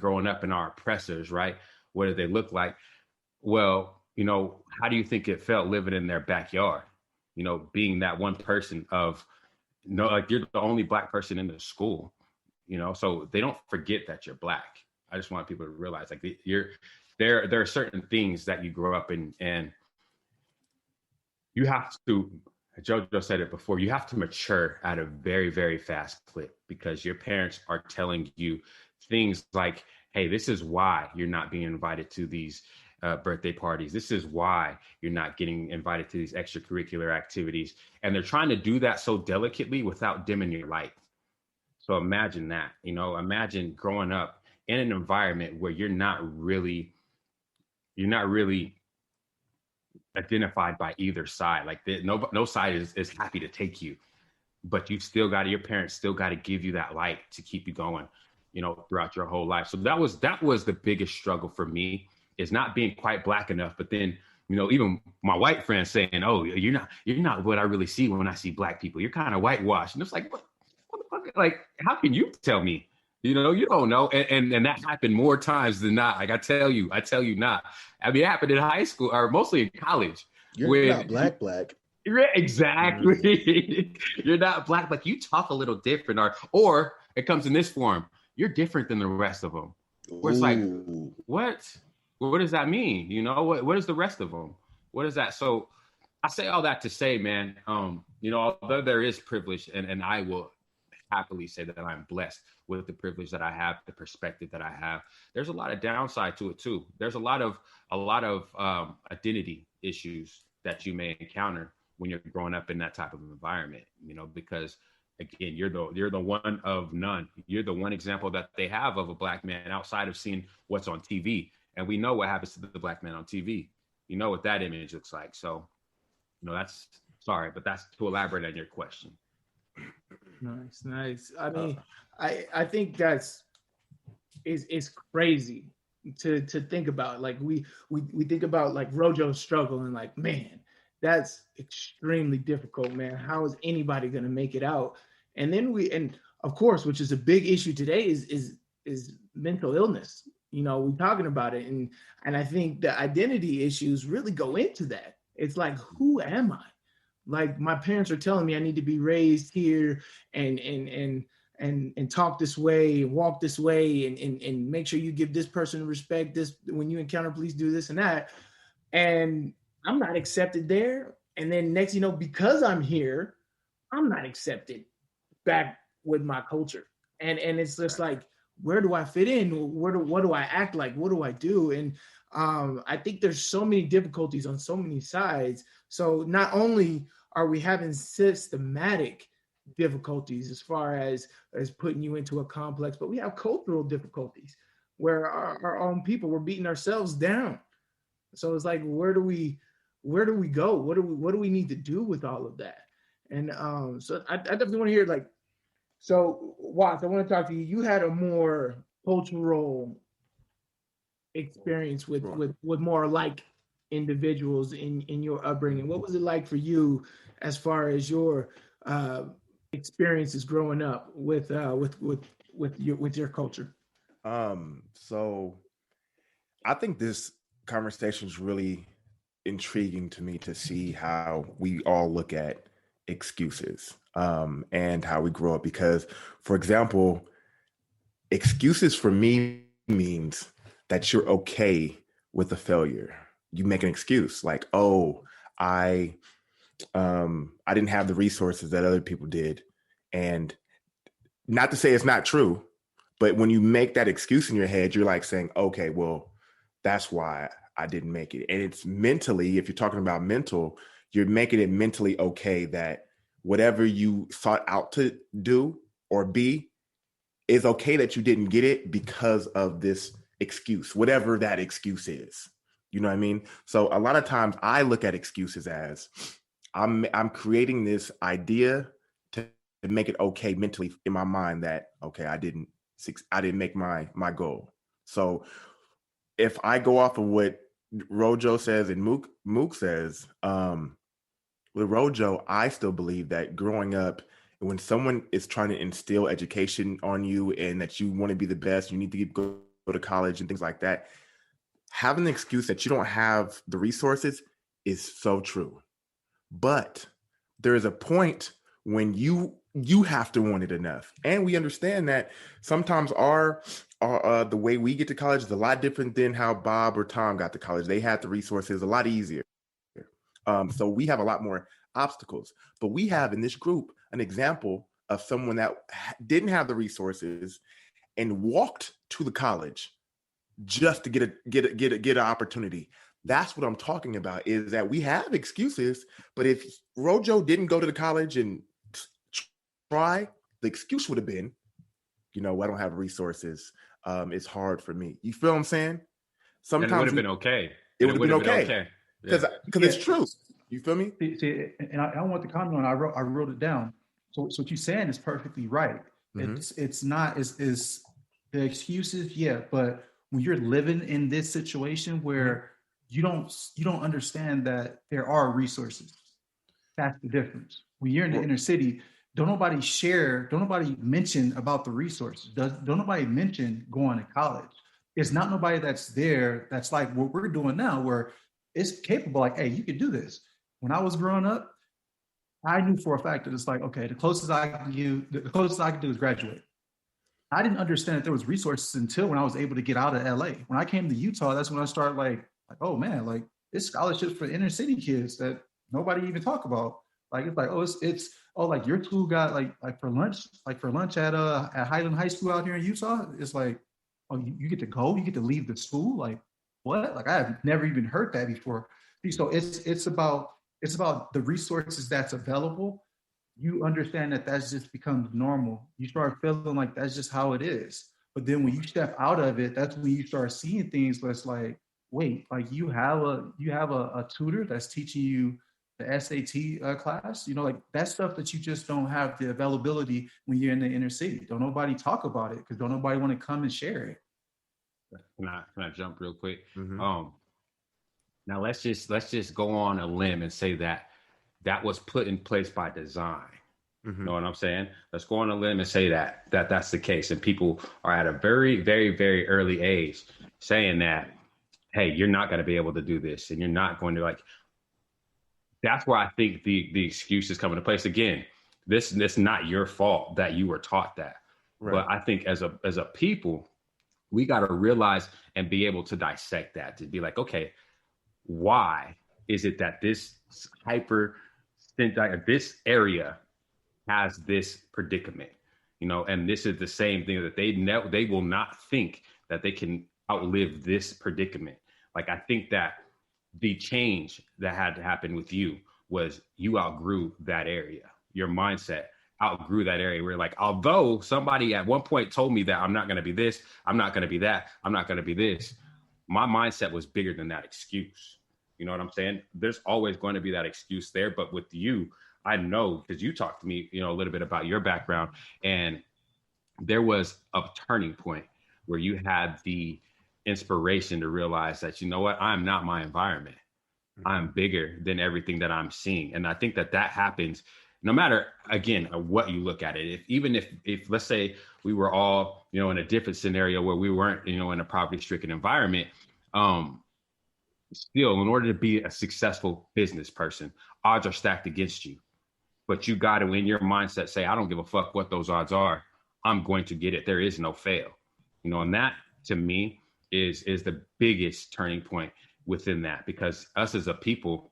growing up and our oppressors, right? What did they look like? Well, how do you think it felt living in their backyard? Being that one person of no, like you're the only black person in the school, so they don't forget that you're black. I just want people to realize like you're there are certain things that you grow up in, and you have to, Jojo said it before, you have to mature at a very, very fast clip because your parents are telling you things like, hey, this is why you're not being invited to these birthday parties. This is why you're not getting invited to these extracurricular activities. And they're trying to do that so delicately without dimming your light. So imagine that, imagine growing up in an environment where you're not really identified by either side. Like no side is happy to take you, but your parents still got to give you that light to keep you going, throughout your whole life. So that was the biggest struggle for me, is not being quite black enough. But then, even my white friends saying, oh, you're not what I really see when I see black people. You're kind of whitewashed. And it's like, what the fuck? Like, how can you tell me? You don't know. And that happened more times than not. Like I tell you not. I mean, it happened in high school or mostly in college. You're not black. Exactly. You're not black, but you talk a little different, or it comes in this form. You're different than the rest of them. Where it's like, what does that mean? What is the rest of them? What is that? So I say all that to say, man, although there is privilege, and I will happily say that I'm blessed with the privilege that I have, the perspective that I have, there's a lot of downside to it too. There's a lot of identity issues that you may encounter when you're growing up in that type of environment, because again, you're the one of none. You're the one example that they have of a black man outside of seeing what's on TV. And we know what happens to the black man on TV. You know what that image looks like. So, that's to elaborate on your question. Nice. I mean, I think that's is crazy to think about. Like we think about like Rojo's struggle and like, man, that's extremely difficult, man. How is anybody gonna make it out? And then and of course, which is a big issue today, is mental illness. We're talking about it, and I think the identity issues really go into that. It's like, who am I? Like my parents are telling me I need to be raised here and talk this way and walk this way and make sure you give this person respect, this when you encounter police, do this and that. And I'm not accepted there. And then next, because I'm here, I'm not accepted back with my culture. And it's just like, where do I fit in? What do I act like? What do I do? And I think there's so many difficulties on so many sides. So not only are we having systematic difficulties as far as putting you into a complex, but we have cultural difficulties where our own people, we're beating ourselves down. So it's like, where do we go? What do we need to do with all of that? And so I definitely want to hear, like, so Watts, I want to talk to you. You had a more cultural experience with more like individuals in your upbringing. What was it like for you as far as your experiences growing up with your culture? So I think this conversation is really intriguing to me to see how we all look at excuses and how we grow up. Because, for example, excuses for me means that you're okay with a failure. You make an excuse like, oh, I didn't have the resources that other people did. And not to say it's not true, but when you make that excuse in your head, you're like saying, okay, well, that's why I didn't make it. And it's mentally, if you're talking about mental, you're making it mentally okay that whatever you sought out to do or be is okay that you didn't get it because of this excuse, whatever that excuse is. You know what I mean? So a lot of times I look at excuses as I'm creating this idea to make it okay mentally in my mind that, okay, I didn't make my goal. So if I go off of what Rojo says and Mook says, with Rojo, I still believe that growing up, when someone is trying to instill education on you and that you want to be the best, you need to go to college and things like that, having the excuse that you don't have the resources is so true. But there is a point when you have to want it enough, and we understand that sometimes the way we get to college is a lot different than how Bob or Tom got to college. They had the resources a lot easier, so we have a lot more obstacles. But we have in this group an example of someone that didn't have the resources and walked to the college just to get an opportunity. That's what I'm talking about, is that we have excuses, but if Rojo didn't go to the college and try, the excuse would have been, I don't have resources. It's hard for me. You feel what I'm saying? Sometimes it would have been okay. It would have been okay. Because it's true. You feel me? See, and I want to comment on. I wrote it down. So what you're saying is perfectly right. Mm-hmm. It's not is the excuses, yeah, but when you're living in this situation where you don't understand that there are resources, that's the difference. When you're in the inner city, don't nobody mention about the resources. Don't nobody mention going to college. It's not nobody that's there that's like what we're doing now, where it's capable, like, hey, you could do this. When I was growing up, I knew for a fact that it's like, okay, the closest I can do is graduate. I didn't understand that there was resources until when I was able to get out of LA. When I came to Utah, that's when I started like, oh man, like it's scholarships for inner city kids that nobody even talk about. Like it's like, oh, it's like your school got like for lunch at Highland High School out here in Utah. It's like, oh, you get to go, you get to leave the school. Like what? Like I have never even heard that before. So it's about the resources that's available. You understand that just becomes normal. You start feeling like that's just how it is. But then when you step out of it, that's when you start seeing things that's like, wait, like you have a tutor that's teaching you the SAT class, like that stuff that you just don't have the availability when you're in the inner city. Don't nobody talk about it because don't nobody want to come and share it. Can I jump real quick? Mm-hmm. Now let's just go on a limb and say that was put in place by design. Mm-hmm. You know what I'm saying? Let's go on a limb and say that's the case. And people are at a very, very, very early age saying that, hey, you're not going to be able to do this. And you're not going to that's where I think the excuses come into place. Again, this not your fault that you were taught that. Right. But I think as a people, we got to realize and be able to dissect that, to be like, okay, why is it that this this area has this predicament, and this is the same thing that they will not think that they can outlive this predicament. Like, I think that the change that had to happen with you was you outgrew that area. Your mindset outgrew that area. We're like, although somebody at one point told me that I'm not going to be this, I'm not going to be that, I'm not going to be this, my mindset was bigger than that excuse. You know what I'm saying? There's always going to be that excuse there. But with you, I know, because you talked to me, a little bit about your background, and there was a turning point where you had the inspiration to realize that, you know what, I'm not my environment. I'm bigger than everything that I'm seeing. And I think that happens no matter, again, what you look at it. Even if let's say we were all, in a different scenario where we weren't, in a poverty-stricken environment, still, in order to be a successful business person, odds are stacked against you. But you got to, in your mindset, say, I don't give a fuck what those odds are. I'm going to get it. There is no fail. And that, to me, is the biggest turning point within that. Because us as a people,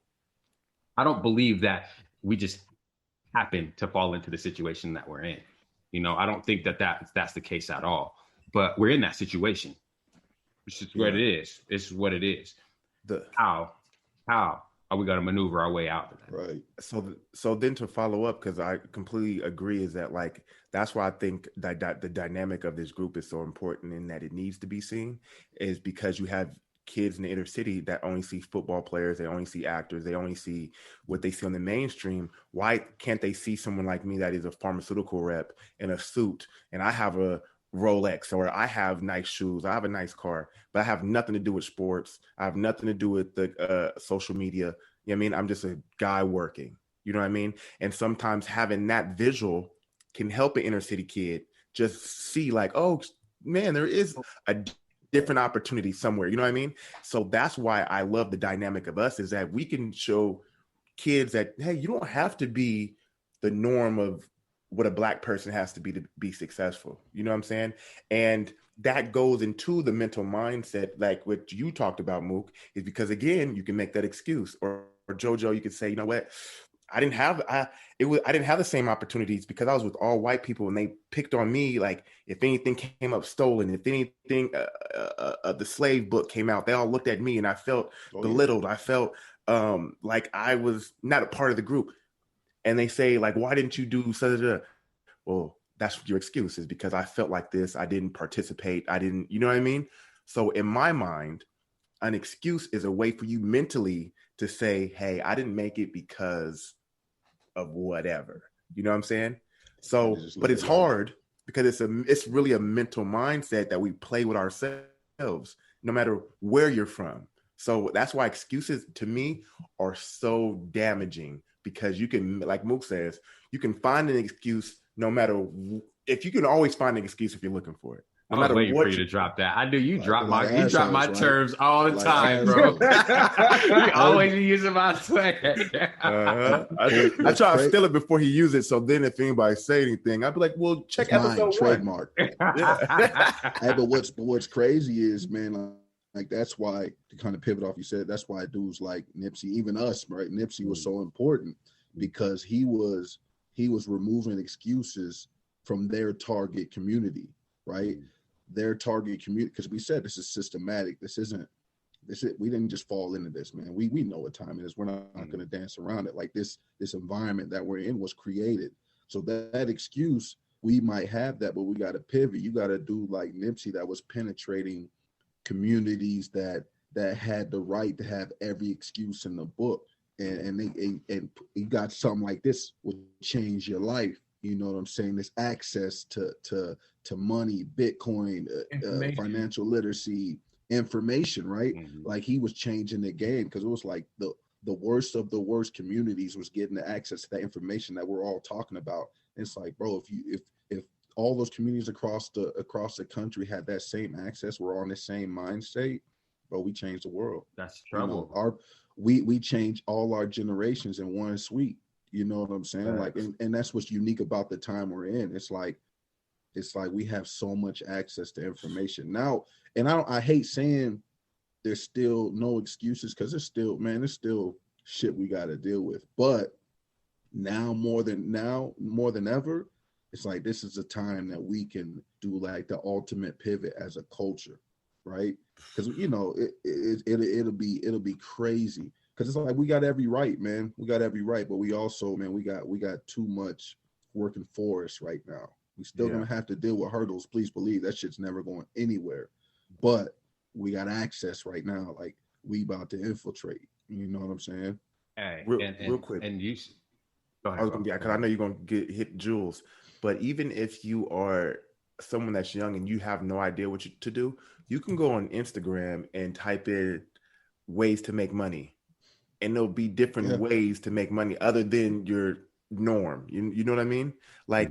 I don't believe that we just happen to fall into the situation that we're in. I don't think that's the case at all. But we're in that situation. It's just what it is. It's what it is. How are we going to maneuver our way out of that? Right. So then to follow up, because I completely agree, is that that's why I think that the dynamic of this group is so important, and that it needs to be seen, is because you have kids in the inner city that only see football players, they only see actors, they only see what they see on the mainstream. Why can't they see someone like me that is a pharmaceutical rep in a suit, and I have a Rolex, or I have nice shoes, I have a nice car, but I have nothing to do with sports, I have nothing to do with the social media. You know what I mean? I'm just a guy working. You know what I mean? And sometimes having that visual can help an inner city kid just see like, oh man, there is a different opportunity somewhere. You know what I mean? So that's why I love the dynamic of us, is that we can show kids that, hey, you don't have to be the norm of what a Black person has to be successful. You know what I'm saying? And that goes into the mental mindset, like what you talked about, Mook, is because, again, you can make that excuse. Or JoJo, you could say, you know what? I didn't have the same opportunities because I was with all white people and they picked on me. Like, if anything came up stolen, if anything, the slave book came out, they all looked at me and I felt belittled. I felt like I was not a part of the group. And they say, like, why didn't you do such? Well, that's your excuse, is because I felt like this. I didn't participate. I didn't, you know what I mean? So in my mind, an excuse is a way for you mentally to say, hey, I didn't make it because of whatever. You know what I'm saying? So, but it's hard because it's really a mental mindset that we play with ourselves, no matter where you're from. So that's why excuses to me are so damaging, because you can, like Mook says, you can find an excuse no matter if you can always find an excuse if you're looking for it. No matter waiting what for you to drop that. I knew you Like, drop like you drop my assholes, terms all the Like time, bro. assholes. You always be using my slang. I try to steal it before he uses it. So then if anybody say anything, I'd be like, well, check It's mine, episode 1. trademark. Yeah. Hey, but what's crazy is, man, like that's why, to kind of pivot off, you said, that's why dudes like Nipsey, even us, right? Nipsey was so important because he was removing excuses from their target community, right? Their target community, because we said this is systematic. We didn't just fall into this, man. We know what time it is. We're not going to dance around it. Like this environment that we're in was created. So that excuse, we might have that, but we got to pivot. You got to do like Nipsey, that was penetrating communities that had the right to have every excuse in the book. And you got something like this will change your life. You know what I'm saying? This access to money, Bitcoin, financial literacy, information, right? Like he was changing the game, because it was like the worst of the worst communities was getting the access to that information that we're all talking about. And it's like, bro, if all those communities across the country had that same access, we're on the same mind state, bro, we changed the world. That's trouble. You know, we change all our generations in one sweep. You know what I'm saying? Like, and that's what's unique about the time we're in. It's like we have so much access to information now. And I hate saying there's still no excuses, because there's still shit we got to deal with. But now more than ever, it's like this is a time that we can do like the ultimate pivot as a culture, right? Because you know it'll be crazy. Because it's like we got every right, man. We got every right, but we also, man, we got too much working for us right now. We still gonna have to deal with hurdles. Please believe that shit's never going anywhere. But we got access right now. Like, we about to infiltrate. You know what I'm saying? Hey, real quick. And you, go ahead, I was gonna because I know you're gonna hit Jules. But even if you are someone that's young and you have no idea what to do, you can go on Instagram and type in ways to make money. And there'll be different ways to make money other than your norm. You know what I mean? Like,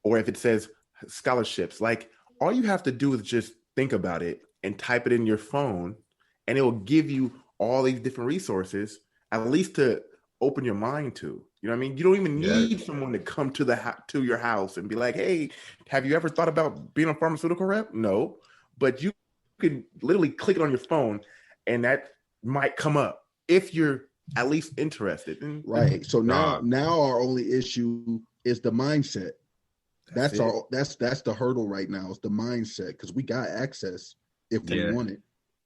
or if it says scholarships, like all you have to do is just think about it and type it in your phone, and it will give you all these different resources, at least to open your mind to. You know what I mean? You don't even need someone to come to your house and be like, hey, have you ever thought about being a pharmaceutical rep? No, but you could literally click it on your phone and that might come up if you're at least interested. Right. So now our only issue is the mindset. That's the hurdle right now, is the mindset, because we got access if we want it.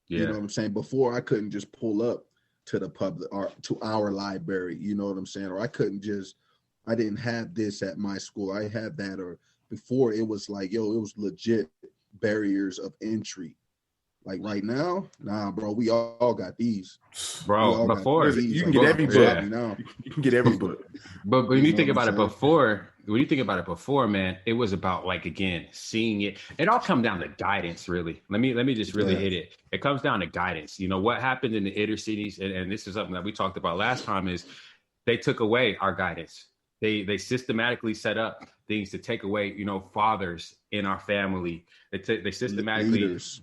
You know what I'm saying? Before, I couldn't just pull up to the public or to our library, you know what I'm saying? Or I didn't have this at my school. I had that, or before it was like, it was legit barriers of entry. Like right now, nah, bro, we all got these. Bro, before you can get every book now. You can get every book. But when you think about it before, man, it was about, like, again, seeing it. It all comes down to guidance, really. Let me just really hit it. It comes down to guidance. You know, what happened in the inner cities, and this is something that we talked about last time, is they took away our guidance. They systematically set up things to take away, fathers in our family. They systematically, Leaders.